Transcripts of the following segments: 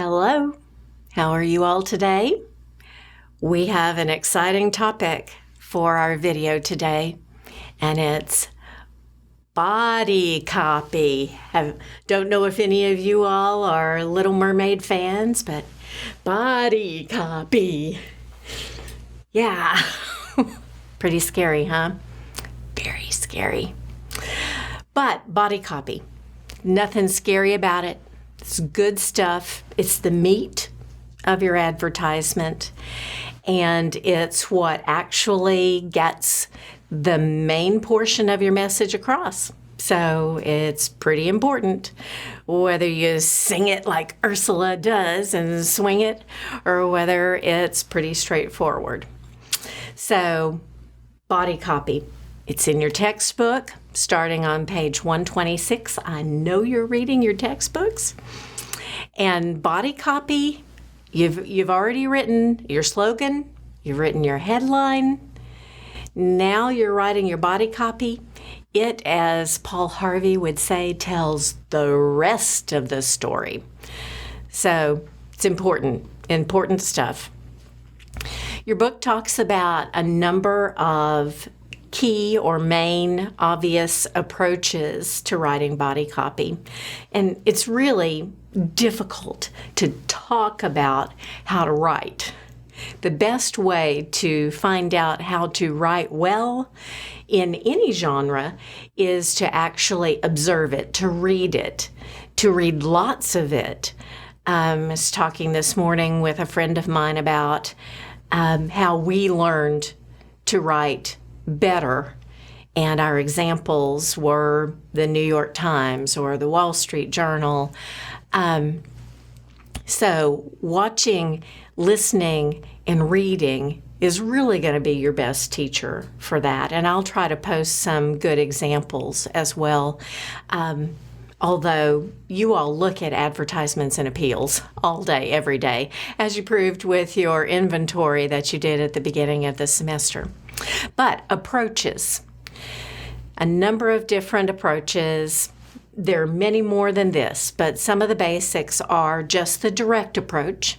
Hello, how are you all today? We have an exciting topic for our video today, and it's body copy. Don't know if any of you all are Little Mermaid fans, but body copy. Yeah, pretty scary, huh? Very scary. But body copy, nothing scary about it. It's good stuff. It's the meat of your advertisement, and it's what actually gets the main portion of your message across. So it's pretty important whether you sing it like Ursula does and swing it, or whether it's pretty straightforward. So body copy. It's in your textbook, starting on page 126. I know you're reading your textbooks. And body copy, you've already written your slogan, you've written your headline. Now you're writing your body copy. It, as Paul Harvey would say, tells the rest of the story. So it's important stuff. Your book talks about a number of key or main obvious approaches to writing body copy. And it's really difficult to talk about how to write. The best way to find out how to write well in any genre is to actually observe it, to read lots of it. I was talking this morning with a friend of mine about how we learned to write better, and our examples were the New York Times or the Wall Street Journal. So watching, listening, and reading is really going to be your best teacher for that. And I'll try to post some good examples as well. Although you all look at advertisements and appeals all day, every day, as you proved with your inventory that you did at the beginning of the semester. But approaches, a number of different approaches. There are many more than this, but some of the basics are just the direct approach,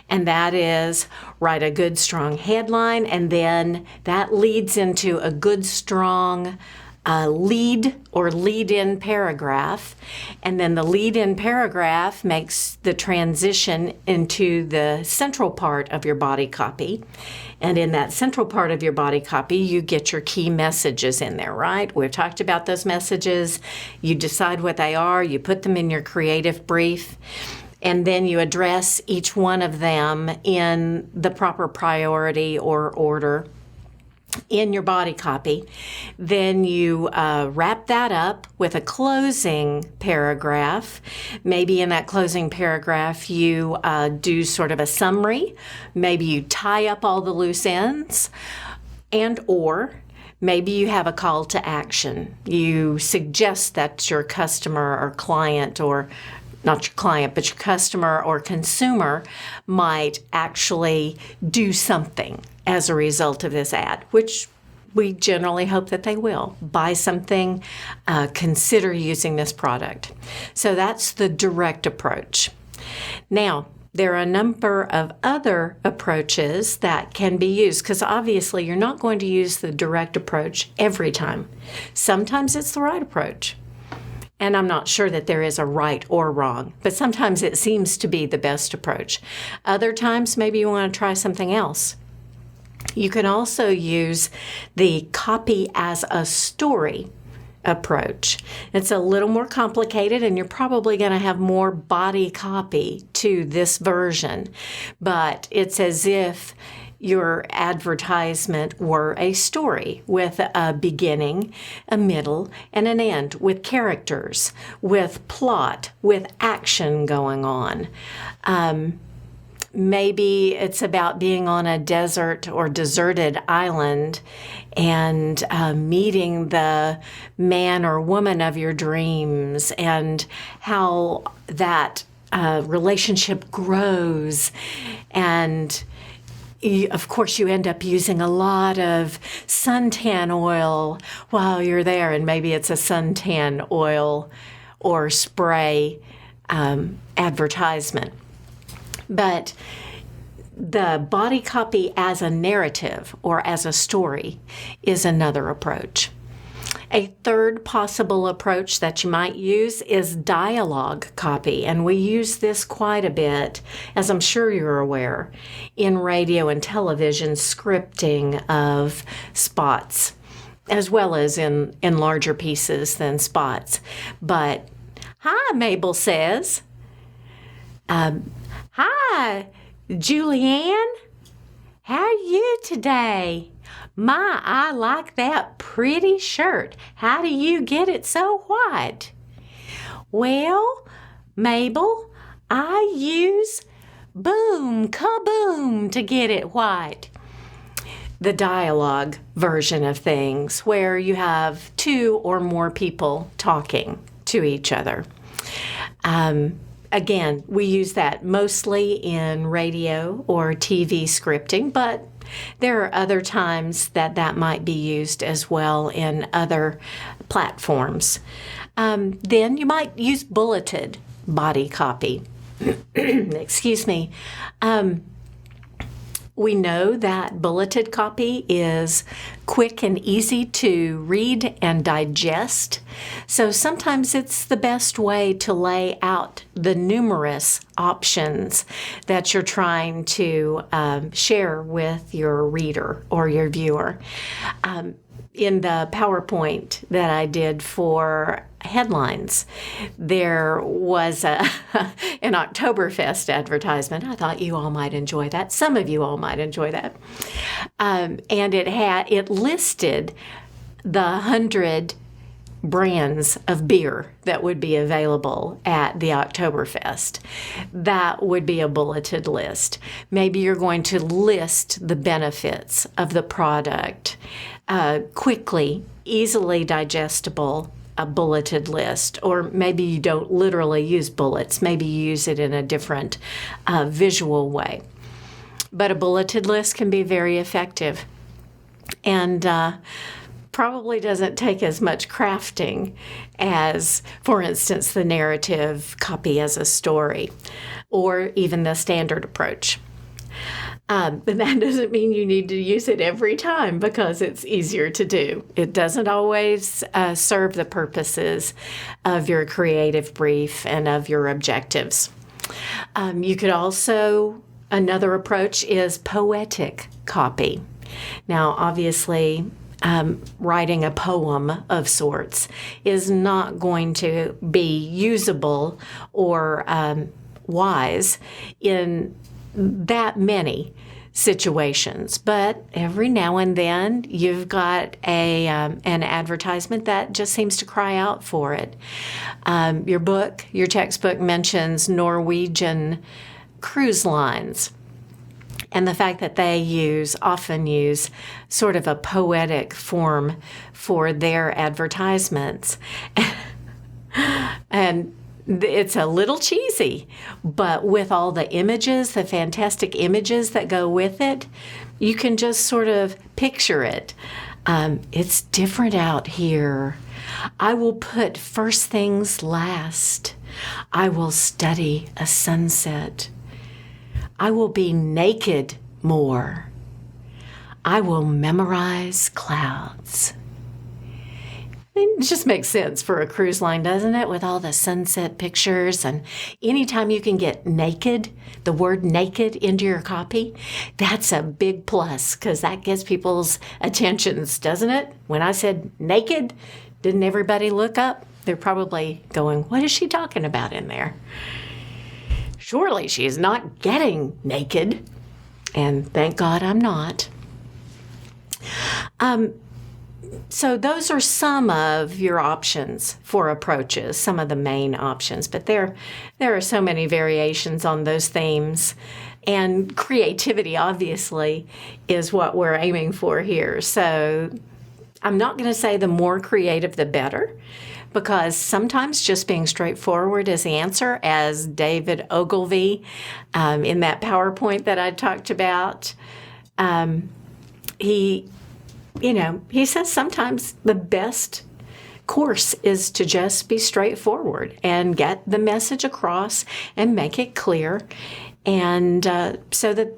and that is write a good, strong headline, and then that leads into a good, strong lead or lead-in paragraph, and then the lead-in paragraph makes the transition into the central part of your body copy. And in that central part of your body copy, you get your key messages in there, right? We've talked about those messages. You decide what they are. You put them in your creative brief. And then you address each one of them in the proper priority or order in your body copy. Then you wrap that up with a closing paragraph. Maybe in that closing paragraph you do sort of a summary. Maybe you tie up all the loose ends, and or maybe you have a call to action. You suggest that your customer or client, or not your client, but your customer or consumer might actually do something as a result of this ad, which we generally hope that they will. Buy something, consider using this product. So that's the direct approach. Now, there are a number of other approaches that can be used, because obviously you're not going to use the direct approach every time. Sometimes it's the right approach. And I'm not sure that there is a right or wrong, but sometimes it seems to be the best approach. Other times, maybe you want to try something else. You can also use the copy as a story approach. It's a little more complicated, and you're probably going to have more body copy to this version, but it's as if your advertisement were a story with a beginning, a middle, and an end, with characters, with plot, with action going on. Maybe it's about being on a desert or deserted island and meeting the man or woman of your dreams, and how that relationship grows. And of course, you end up using a lot of suntan oil while you're there, and maybe it's a suntan oil or spray advertisement. But the body copy as a narrative or as a story is another approach. A third possible approach that you might use is dialogue copy, and we use this quite a bit, as I'm sure you're aware, in radio and television scripting of spots, as well as in larger pieces than spots. But, hi, Mabel says. Hi, Julianne. How are you today? My, I like that pretty shirt. How do you get it so white? Well, Mabel, I use boom, kaboom to get it white. The dialogue version of things where you have two or more people talking to each other. Again, we use that mostly in radio or TV scripting, but there are other times that might be used as well in other platforms. Then you might use bulleted body copy. Excuse me. We know that bulleted copy is quick and easy to read and digest. So sometimes it's the best way to lay out the numerous options that you're trying to share with your reader or your viewer. In the PowerPoint that I did for headlines, there was an Oktoberfest advertisement. I thought you all might enjoy that. Some of you all might enjoy that. And it listed the 100 brands of beer that would be available at the Oktoberfest. That would be a bulleted list. Maybe you're going to list the benefits of the product quickly, easily digestible, a bulleted list. Or maybe you don't literally use bullets. Maybe you use it in a different visual way. But a bulleted list can be very effective. And probably doesn't take as much crafting as, for instance, the narrative copy as a story, or even the standard approach. But that doesn't mean you need to use it every time because it's easier to do. It doesn't always serve the purposes of your creative brief and of your objectives. You could also, another approach is poetic copy. Now, obviously, writing a poem of sorts is not going to be usable or wise in that many situations, but every now and then you've got an advertisement that just seems to cry out for it. Your textbook mentions Norwegian cruise lines, and the fact that they often use sort of a poetic form for their advertisements. And it's a little cheesy, but with all the images, the fantastic images that go with it, you can just sort of picture it. It's different out here. I will put first things last. I will study a sunset. I will be naked more. I will memorize clouds. It just makes sense for a cruise line, doesn't it? With all the sunset pictures, and anytime you can get naked, the word naked into your copy, that's a big plus because that gets people's attentions, doesn't it? When I said naked, didn't everybody look up? They're probably going, what is she talking about in there? Surely she is not getting naked. And thank God I'm not. So those are some of your options for approaches, some of the main options, but there are so many variations on those themes, and creativity obviously is what we're aiming for here. So I'm not going to say the more creative the better, because sometimes just being straightforward is the answer, as David Ogilvy in that PowerPoint that I talked about, he says sometimes the best course is to just be straightforward and get the message across and make it clear And so that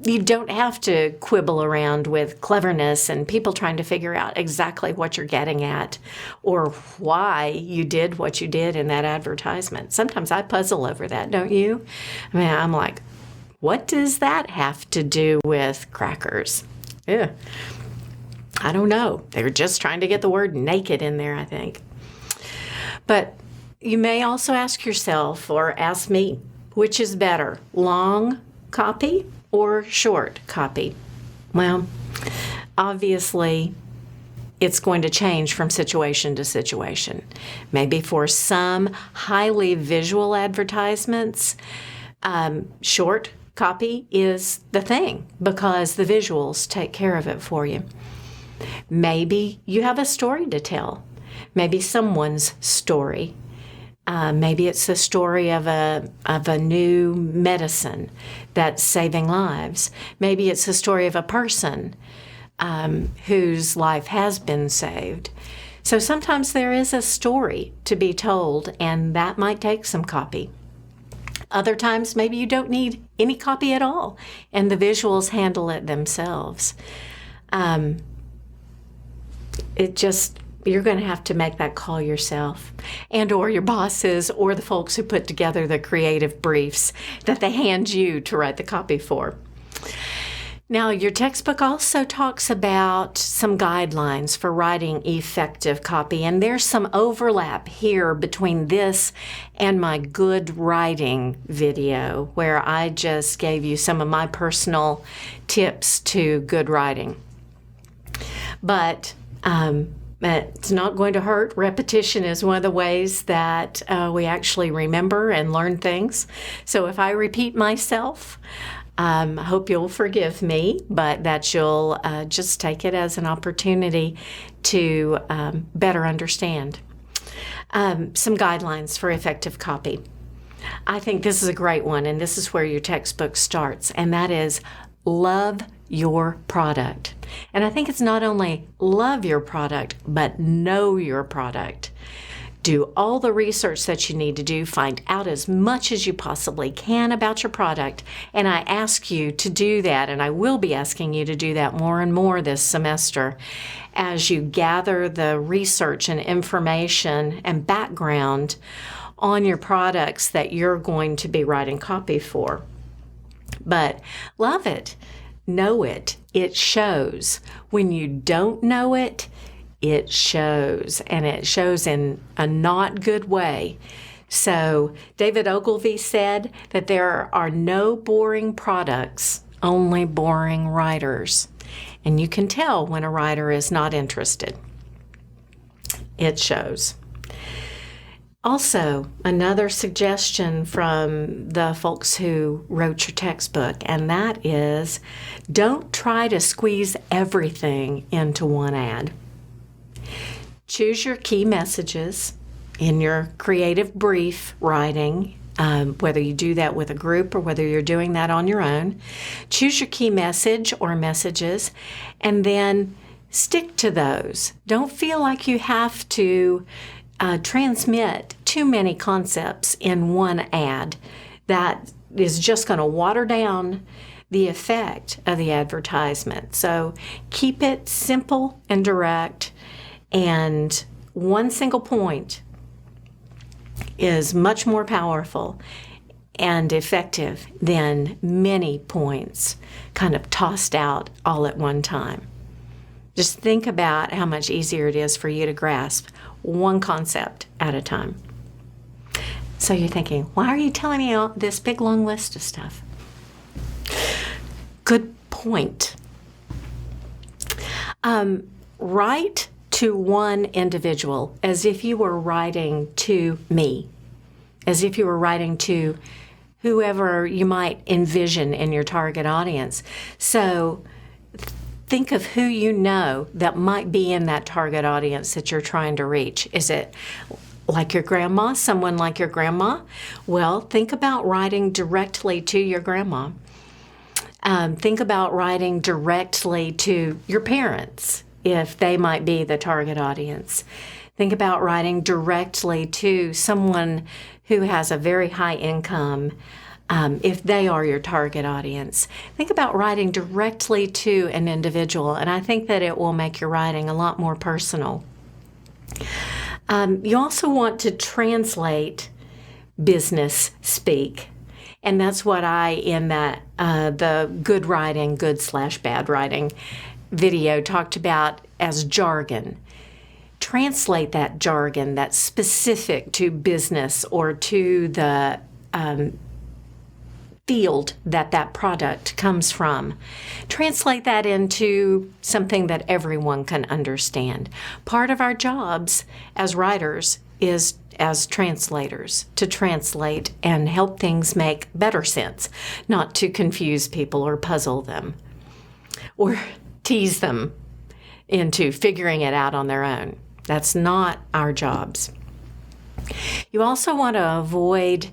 you don't have to quibble around with cleverness and people trying to figure out exactly what you're getting at or why you did what you did in that advertisement. Sometimes I puzzle over that, don't you? I mean, I'm like, what does that have to do with crackers? Yeah. I don't know. They were just trying to get the word naked in there, I think. But you may also ask yourself or ask me, which is better, long copy or short copy? Well, obviously, it's going to change from situation to situation. Maybe for some highly visual advertisements, short copy is the thing because the visuals take care of it for you. Maybe you have a story to tell. Maybe someone's story. Maybe it's the story of a new medicine that's saving lives. Maybe it's the story of a person whose life has been saved. So sometimes there is a story to be told, and that might take some copy. Other times, maybe you don't need any copy at all, and the visuals handle it themselves. You're going to have to make that call yourself, and or your bosses or the folks who put together the creative briefs that they hand you to write the copy for. Now, your textbook also talks about some guidelines for writing effective copy, and there's some overlap here between this and my good writing video, where I just gave you some of my personal tips to good writing. But it's not going to hurt. Repetition is one of the ways that we actually remember and learn things. So if I repeat myself, I hope you'll forgive me, but that you'll just take it as an opportunity to better understand. Some guidelines for effective copy. I think this is a great one, and this is where your textbook starts, and that is love your product. And I think it's not only love your product, but know your product. Do all the research that you need to do, find out as much as you possibly can about your product, and I ask you to do that, and I will be asking you to do that more and more this semester as you gather the research and information and background on your products that you're going to be writing copy for. But love it. Know it. It shows. When you don't know it, it shows, and it shows in a not good way. So David Ogilvy said that there are no boring products, only boring writers. And you can tell when a writer is not interested. It shows. Also, another suggestion from the folks who wrote your textbook, and that is don't try to squeeze everything into one ad. Choose your key messages in your creative brief writing, whether you do that with a group or whether you're doing that on your own. Choose your key message or messages, and then stick to those. Don't feel like you have to transmit too many concepts in one ad. That is just going to water down the effect of the advertisement. So keep it simple and direct, and one single point is much more powerful and effective than many points kind of tossed out all at one time. Just think about how much easier it is for you to grasp one concept at a time. So you're thinking, why are you telling me all this big long list of stuff? Good point. Write to one individual as if you were writing to me, as if you were writing to whoever you might envision in your target audience. So think of who you know that might be in that target audience that you're trying to reach. Is it like your grandma, someone like your grandma? Well, think about writing directly to your grandma. Think about writing directly to your parents, if they might be the target audience. Think about writing directly to someone who has a very high income if they are your target audience. Think about writing directly to an individual, and I think that it will make your writing a lot more personal. You also want to translate business speak. And that's what I, in that the good writing, good/bad writing video, talked about as jargon. Translate that jargon that's specific to business or to the field that product comes from. Translate that into something that everyone can understand. Part of our jobs as writers is as translators, to translate and help things make better sense, not to confuse people or puzzle them or tease them into figuring it out on their own. That's not our jobs. You also want to avoid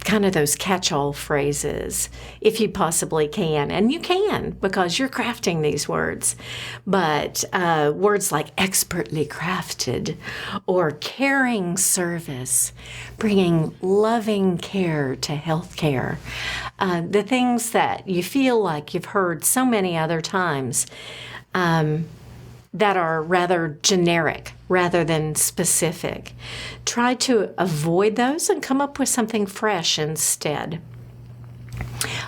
kind of those catch-all phrases if you possibly can. And you can, because you're crafting these words. But words like expertly crafted or caring service, bringing loving care to healthcare, the things that you feel like you've heard so many other times, that are rather generic rather than specific. Try to avoid those and come up with something fresh instead.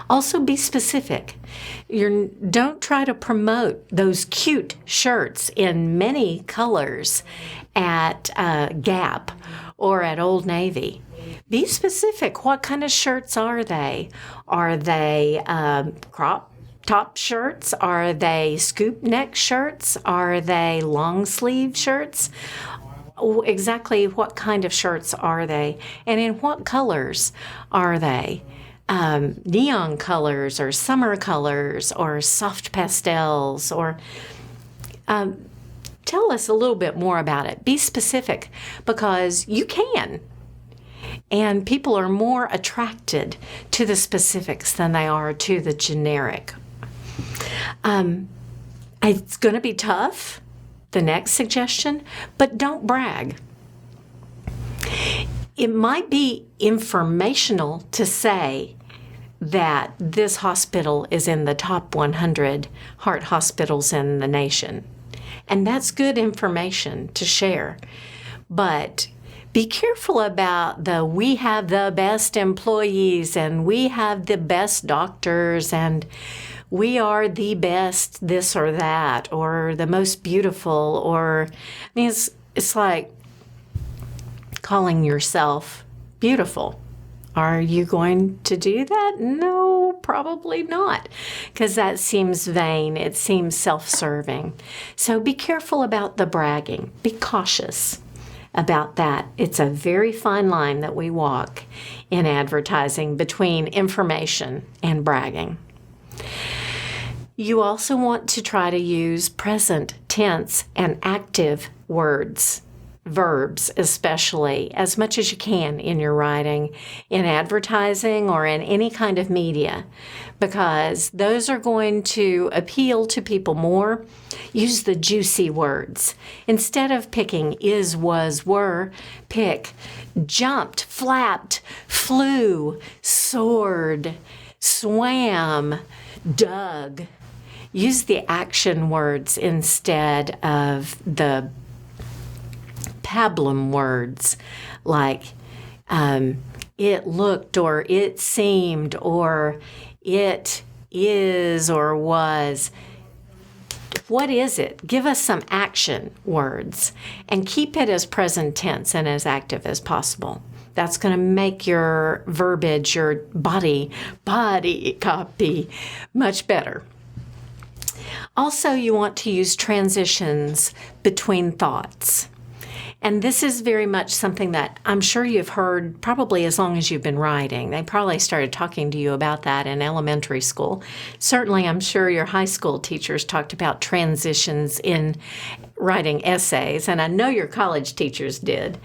Also, be specific. Don't try to promote those cute shirts in many colors at Gap or at Old Navy. Be specific. What kind of shirts are they? Are they crop top shirts? Are they scoop neck shirts? Are they long sleeve shirts? Exactly what kind of shirts are they? And in what colors are they? Neon colors or summer colors or soft pastels, or tell us a little bit more about it. Be specific, because you can. And people are more attracted to the specifics than they are to the generic. It's going to be tough, the next suggestion, but don't brag. It might be informational to say that this hospital is in the top 100 heart hospitals in the nation. And that's good information to share. But be careful about we have the best employees and we have the best doctors and we are the best this or that, or the most beautiful, or, I mean, it's like calling yourself beautiful. Are you going to do that? No, probably not, because that seems vain. It seems self-serving. So be careful about the bragging. Be cautious about that. It's a very fine line that we walk in advertising between information and bragging. You also want to try to use present tense and active words, verbs especially, as much as you can in your writing, in advertising or in any kind of media, because those are going to appeal to people more. Use the juicy words. Instead of picking is, was, were, pick jumped, flapped, flew, soared, swam, dug. Use the action words instead of the pablum words like it looked or it seemed or it is or was. What is it? Give us some action words and keep it as present tense and as active as possible. That's going to make your verbiage, your body copy much better. Also, you want to use transitions between thoughts. And this is very much something that I'm sure you've heard probably as long as you've been writing. They probably started talking to you about that in elementary school. Certainly, I'm sure your high school teachers talked about transitions in writing essays, and I know your college teachers did.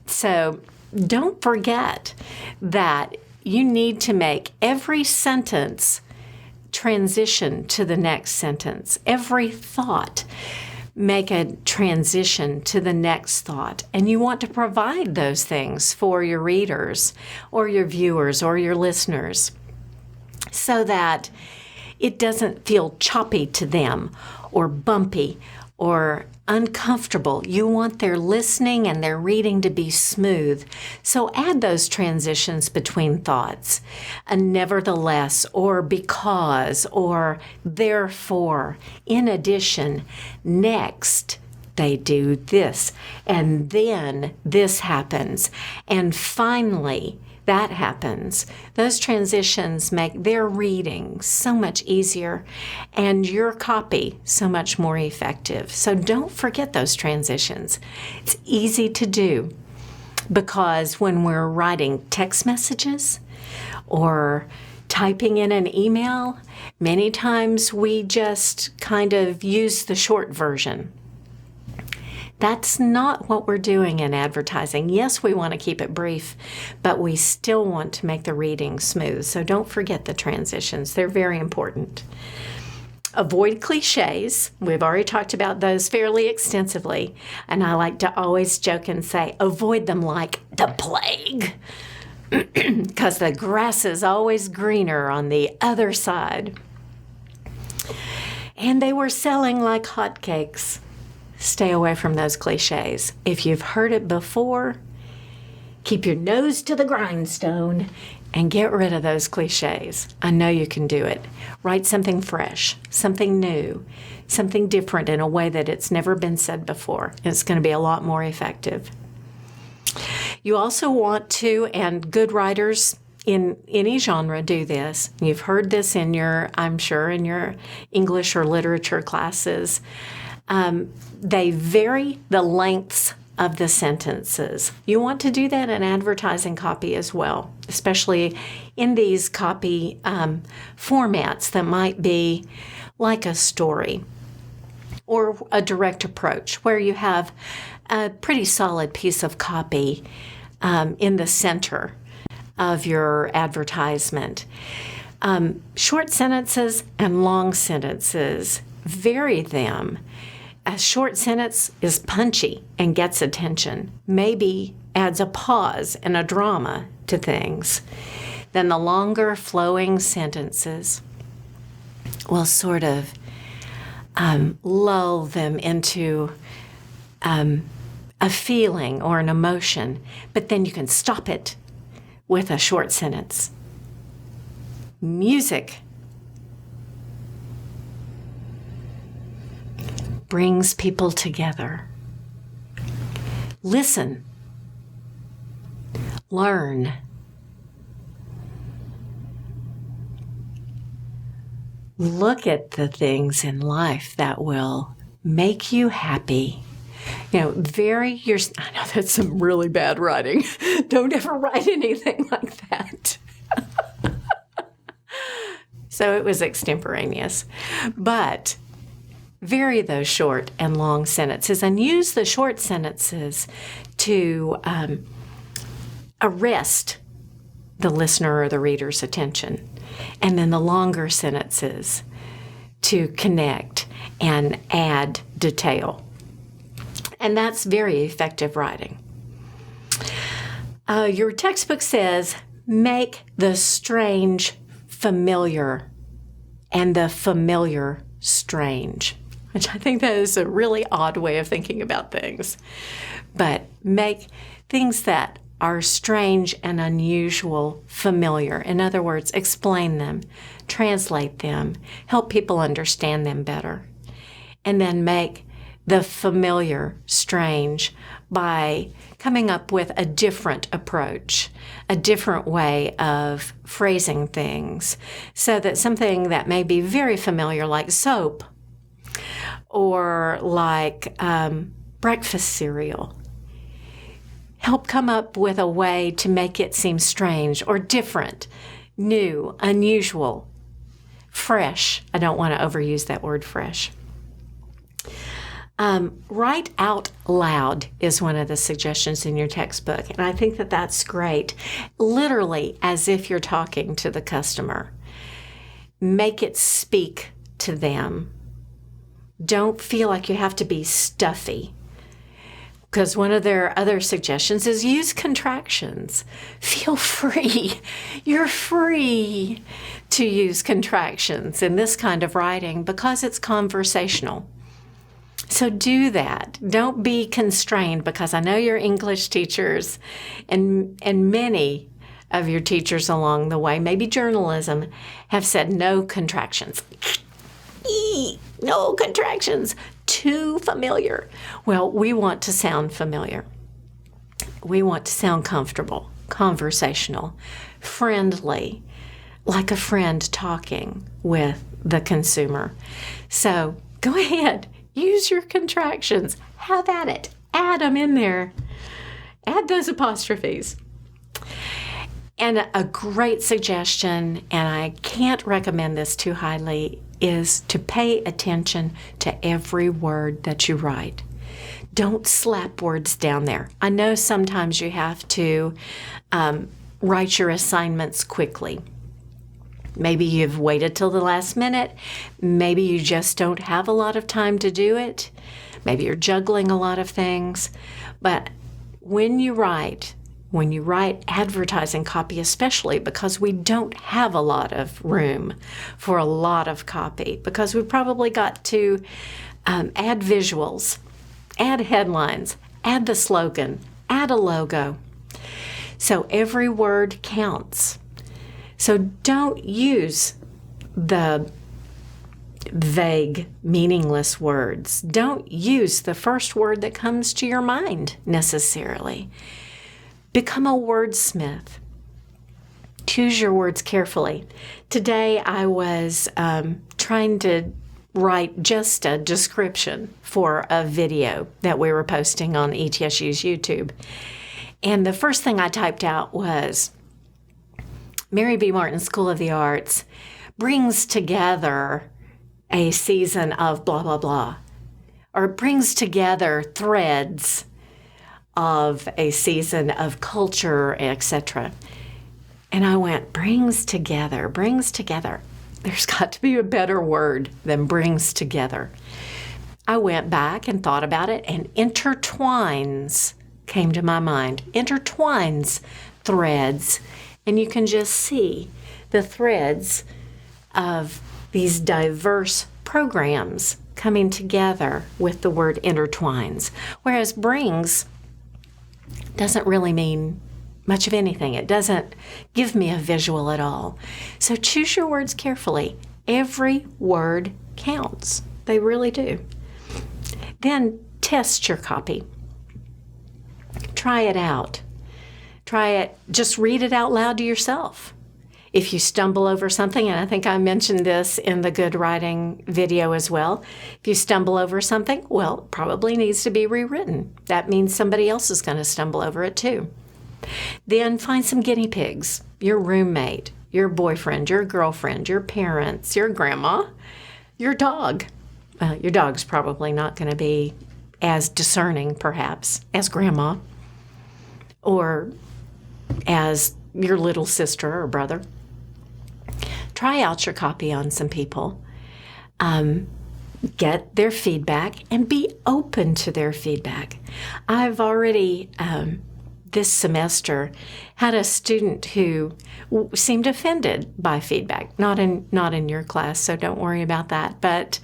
So don't forget that you need to make every sentence transition to the next sentence. Every thought make a transition to the next thought. And you want to provide those things for your readers or your viewers or your listeners so that it doesn't feel choppy to them or bumpy or uncomfortable. You want their listening and their reading to be smooth. So add those transitions between thoughts. A nevertheless, or because, or therefore, in addition, next, they do this, and then this happens, and finally, that happens. Those transitions make their reading so much easier and your copy so much more effective. So don't forget those transitions. It's easy to do because when we're writing text messages or typing in an email, many times we just kind of use the short version. That's not what we're doing in advertising. Yes, we want to keep it brief, but we still want to make the reading smooth. So don't forget the transitions. They're very important. Avoid cliches. We've already talked about those fairly extensively. And I like to always joke and say, avoid them like the plague. Because the grass is always greener on the other side. And they were selling like hotcakes. Stay away from those cliches. If you've heard it before, keep your nose to the grindstone and get rid of those cliches. I know you can do it. Write something fresh, something new, something different in a way that it's never been said before. It's going to be a lot more effective. You also want to, and good writers in any genre do this. You've heard this in I'm sure, in your English or literature classes. They vary the lengths of the sentences. You want to do that in advertising copy as well, especially in these copy formats that might be like a story or a direct approach where you have a pretty solid piece of copy in the center of your advertisement. Short sentences and long sentences, vary them. A short sentence is punchy and gets attention, maybe adds a pause and a drama to things. Then the longer flowing sentences will sort of lull them into a feeling or an emotion, but then you can stop it with a short sentence. Music brings people together. Listen. Learn. Look at the things in life that will make you happy. I know that's some really bad writing. Don't ever write anything like that. So it was extemporaneous. But vary those short and long sentences and use the short sentences to arrest the listener or the reader's attention. And then the longer sentences to connect and add detail. And that's very effective writing. Your textbook says, make the strange familiar and the familiar strange, which I think that is a really odd way of thinking about things. But make things that are strange and unusual familiar. In other words, explain them, translate them, help people understand them better. And then make the familiar strange by coming up with a different approach, a different way of phrasing things, so that something that may be very familiar, like soap or like breakfast cereal, help come up with a way to make it seem strange or different, new, unusual, fresh. I don't want to overuse that word fresh. Write out loud is one of the suggestions in your textbook, and I think that that's great. Literally, as if you're talking to the customer. Make it speak to them. Don't feel like you have to be stuffy. Because one of their other suggestions is use contractions. Feel free. You're free to use contractions in this kind of writing because it's conversational. So do that. Don't be constrained, because I know your English teachers and many of your teachers along the way, maybe journalism, have said no contractions. No contractions. Too familiar. Well, we want to sound familiar. We want to sound comfortable, conversational, friendly, like a friend talking with the consumer. So go ahead, use your contractions. Have at it. Add them in there. Add those apostrophes. And a great suggestion, and I can't recommend this too highly, is to pay attention to every word that you write. Don't slap words down there. I know sometimes you have to write your assignments quickly. Maybe you've waited till the last minute. Maybe you just don't have a lot of time to do it. Maybe you're juggling a lot of things. But when you write advertising copy, especially because we don't have a lot of room for a lot of copy, because we've probably got to add visuals, add headlines, add the slogan, add a logo. So every word counts. So don't use the vague, meaningless words. Don't use the first word that comes to your mind necessarily. Become a wordsmith. Choose your words carefully. Today I was trying to write just a description for a video that we were posting on ETSU's YouTube. And the first thing I typed out was, Mary B. Martin School of the Arts brings together a season of blah, blah, blah. Or brings together threads of a season of culture, etc. And I went, brings together. There's got to be a better word than brings together. I went back and thought about it, and intertwines came to my mind. Intertwines, threads, and you can just see the threads of these diverse programs coming together with the word intertwines. Whereas brings doesn't really mean much of anything. It doesn't give me a visual at all. So choose your words carefully. Every word counts. They really do. Then test your copy. Try it out. Just read it out loud to yourself. If you stumble over something, and I think I mentioned this in the good writing video as well, if you stumble over something, well, it probably needs to be rewritten. That means somebody else is going to stumble over it too. Then find some guinea pigs, your roommate, your boyfriend, your girlfriend, your parents, your grandma, your dog. Your dog's probably not going to be as discerning, perhaps, as grandma or as your little sister or brother. Try out your copy on some people. Get their feedback and be open to their feedback. I've already, this semester, had a student who seemed offended by feedback. Not in your class, so don't worry about that. But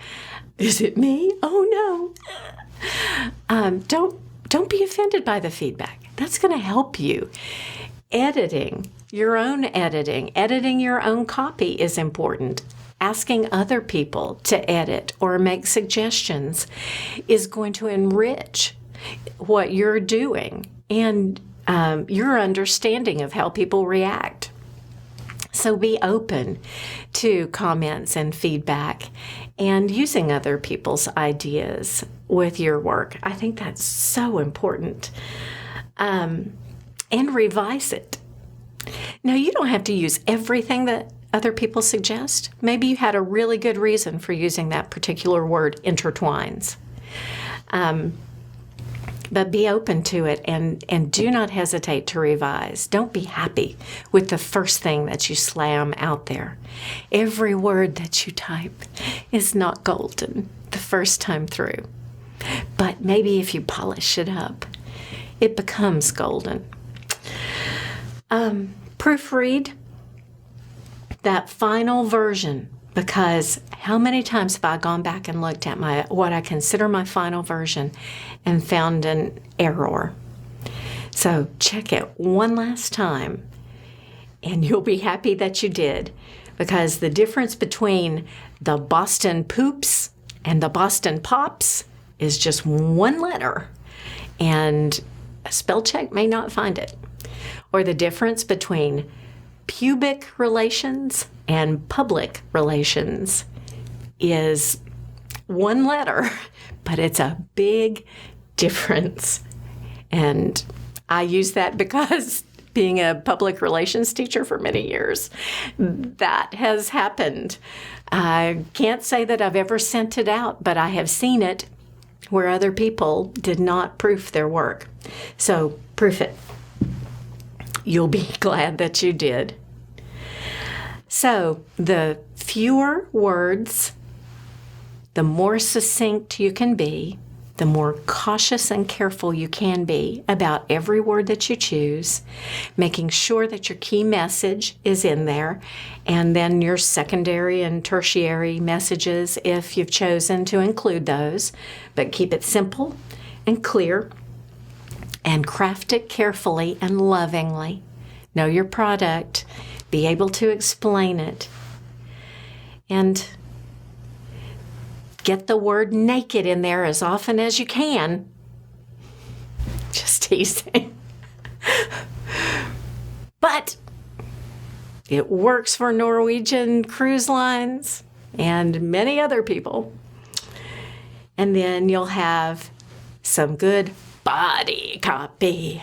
is it me? Oh no. Don't be offended by the feedback. That's going to help you. Editing your own copy is important. Asking other people to edit or make suggestions is going to enrich what you're doing and your understanding of how people react. So be open to comments and feedback and using other people's ideas with your work. I think that's so important. And revise it. Now, you don't have to use everything that other people suggest. Maybe you had a really good reason for using that particular word, intertwines. But be open to it and do not hesitate to revise. Don't be happy with the first thing that you slam out there. Every word that you type is not golden the first time through. But maybe if you polish it up, it becomes golden. Proofread that final version, because how many times have I gone back and looked at what I consider my final version and found an error? So check it one last time and you'll be happy that you did, because the difference between the Boston Poops and the Boston Pops is just one letter, and a spell check may not find it. Or the difference between pubic relations and public relations is one letter, but it's a big difference. And I use that because being a public relations teacher for many years, that has happened. I can't say that I've ever sent it out, but I have seen it where other people did not proof their work. So proof it. You'll be glad that you did. So the fewer words, the more succinct you can be, the more cautious and careful you can be about every word that you choose, making sure that your key message is in there, and then your secondary and tertiary messages if you've chosen to include those. But keep it simple and clear, and craft it carefully and lovingly. Know your product, be able to explain it, and get the word naked in there as often as you can. Just teasing. But it works for Norwegian Cruise Lines and many other people. And then you'll have some good body copy.